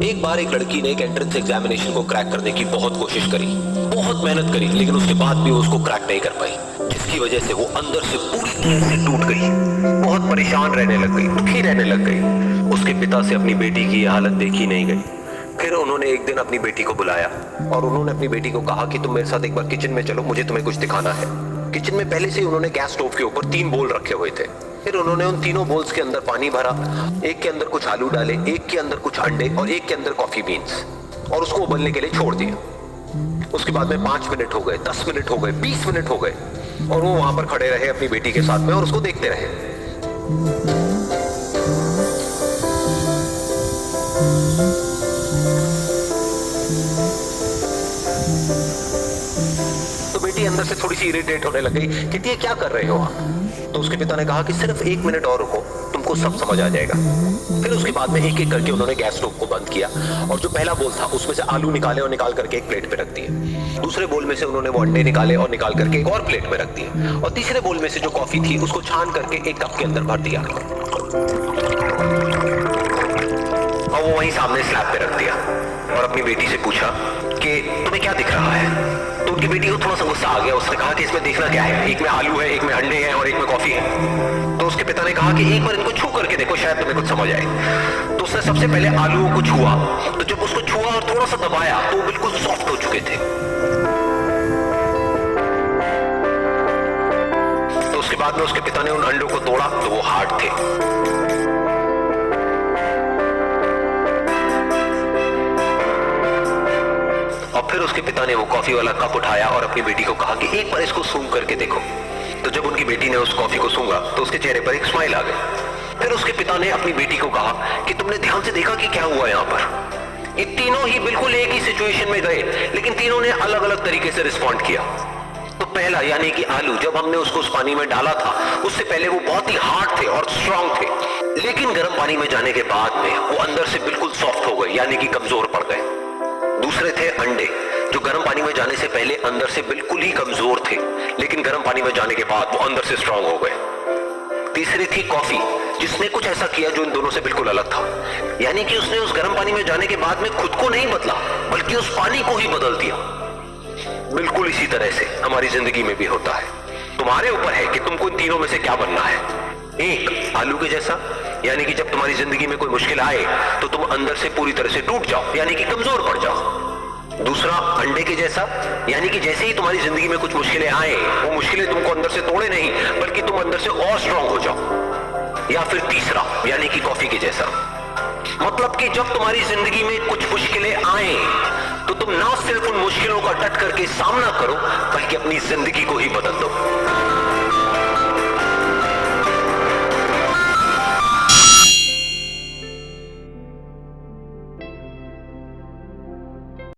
एक बार एक लड़की ने एक एंट्रेंस एग्जामिनेशन को क्रैक करने की बहुत कोशिश करी, बहुत मेहनत करी, लेकिन उसके बाद भी वो उसको क्रैक नहीं कर पाई, जिसकी वजह से वो अंदर से पूरी तरह से टूट गई, बहुत परेशान रहने लग गई, दुखी रहने लग गई। उसके पिता से अपनी बेटी की यह हालत देखी नहीं गई। फिर उन्होंने एक दिन अपनी बेटी को बुलाया और उन्होंने अपनी बेटी को कहा कि तुम मेरे साथ एक बार किचन में चलो, मुझे तुम्हें कुछ दिखाना है। किचन में पहले से ही उन्होंने गैस स्टोव के ऊपर 3 बोल रखे हुए थे। फिर उन्होंने उन तीनों बोल्स के अंदर पानी भरा, एक के अंदर कुछ आलू डाले, एक के अंदर कुछ अंडे और एक के अंदर कॉफी बीन्स, और उसको उबलने के लिए छोड़ दिया। उसके बाद में 5 मिनट हो गए, 10 मिनट हो गए, 20 मिनट हो गए, और वो वहां पर खड़े रहे अपनी बेटी के साथ में और उसको देखते रहे। तो बेटी अंदर से थोड़ी सी इरिटेट होने लग गई, कहती है क्या कर रहे हो आप? तो उसके पिता ने कहा कि सिर्फ 1 मिनट और रुको, तुमको सब समझ आ जाएगा। फिर उसके बाद में एक एक करके उन्होंने गैस स्टोव को बंद किया और जो पहला बोल था उसमें से आलू निकाले और निकाल करके एक प्लेट पे रख दिए। दूसरे बोल में से उन्होंने वो अंडे निकाले और निकाल करके एक और प्लेट में रख दिए, और तीसरे बोल में से जो कॉफी थी उसको छान करके एक कप के अंदर भर दिया और वो वहीं सामने स्लैब पे रख दिया और अपनी बेटी से पूछा कि तुम्हें क्या दिख रहा है? तो उनकी बेटी को थोड़ा सा गुस्सा आ गया। उसने कहा कि इसमें देखना क्या है, एक में आलू है, एक में अंडे हैं और एक में कॉफी है। तो उसके पिता ने कहा कि एक बार इनको छू करके देखो, शायद तुम्हें कुछ समझ आए। तो उसने सबसे पहले आलू को छुआ, तो जब उसको छुआ और थोड़ा सा दबाया तो वो बिल्कुल सॉफ्ट हो चुके थे। तो उसके बाद में उसके पिता ने उन अंडों को तोड़ा तो वो हार्ड थे। और फिर उसके पिता ने वो कॉफी वाला कप उठाया और अपनी बेटी को कहा कि एक बार इसको सूंघ करके देखो। तो जब उनकी बेटी ने उस कॉफी को सूंघा तो उसके चेहरे पर एक स्माइल आ गई। फिर उसके पिता ने अपनी बेटी को कहा कि तुमने ध्यान से देखा कि क्या हुआ यहाँ पर? ये तीनों ही बिल्कुल एक ही सिचुएशन में गए, लेकिन तीनों ने अलग अलग तरीके से रिस्पॉन्ड किया। तो पहला यानी कि आलू, जब हमने उसको उस पानी में डाला था उससे पहले वो बहुत ही हार्ड थे और स्ट्रांग थे, लेकिन गर्म पानी में जाने के बाद में वो अंदर से बिल्कुल सॉफ्ट हो गए, यानी कि कमजोर पड़ गए। दूसरे थे अंडे, जो गर्म पानी में जाने से पहले अंदर से बिल्कुल ही कमजोर थे, लेकिन गर्म पानी में जाने के बाद वो अंदर से स्ट्रांग हो गए। तीसरी थी कॉफी, जिसने कुछ ऐसा किया जो इन दोनों से बिल्कुल अलग था, यानी कि उसने उस गर्म पानी में जाने के बाद में खुद को नहीं बदला, बल्कि उस पानी को ही बदल दिया। बिल्कुल इसी तरह से हमारी जिंदगी में भी होता है। तुम्हारे ऊपर है कि तुमको इन तीनों में से क्या बनना है। एक, आलू के जैसा, यानी कि जब तुम्हारी जिंदगी में कोई मुश्किल आए तो तुम अंदर से पूरी तरह से टूट जाओ, यानी कि कमजोर पड़ जाओ। दूसरा, अंडे के जैसा, यानी कि जैसे ही तुम्हारी जिंदगी में कुछ मुश्किलें आए, वो मुश्किलें तुमको अंदर से तोड़े नहीं, बल्कि तुम अंदर से और स्ट्रांग हो जाओ। या फिर तीसरा, यानी कि कॉफी के जैसा, मतलब कि जब तुम्हारी जिंदगी में कुछ मुश्किलें आए तो तुम ना सिर्फ उन मुश्किलों का डट करके सामना करो, बल्कि अपनी जिंदगी को ही बदल दो।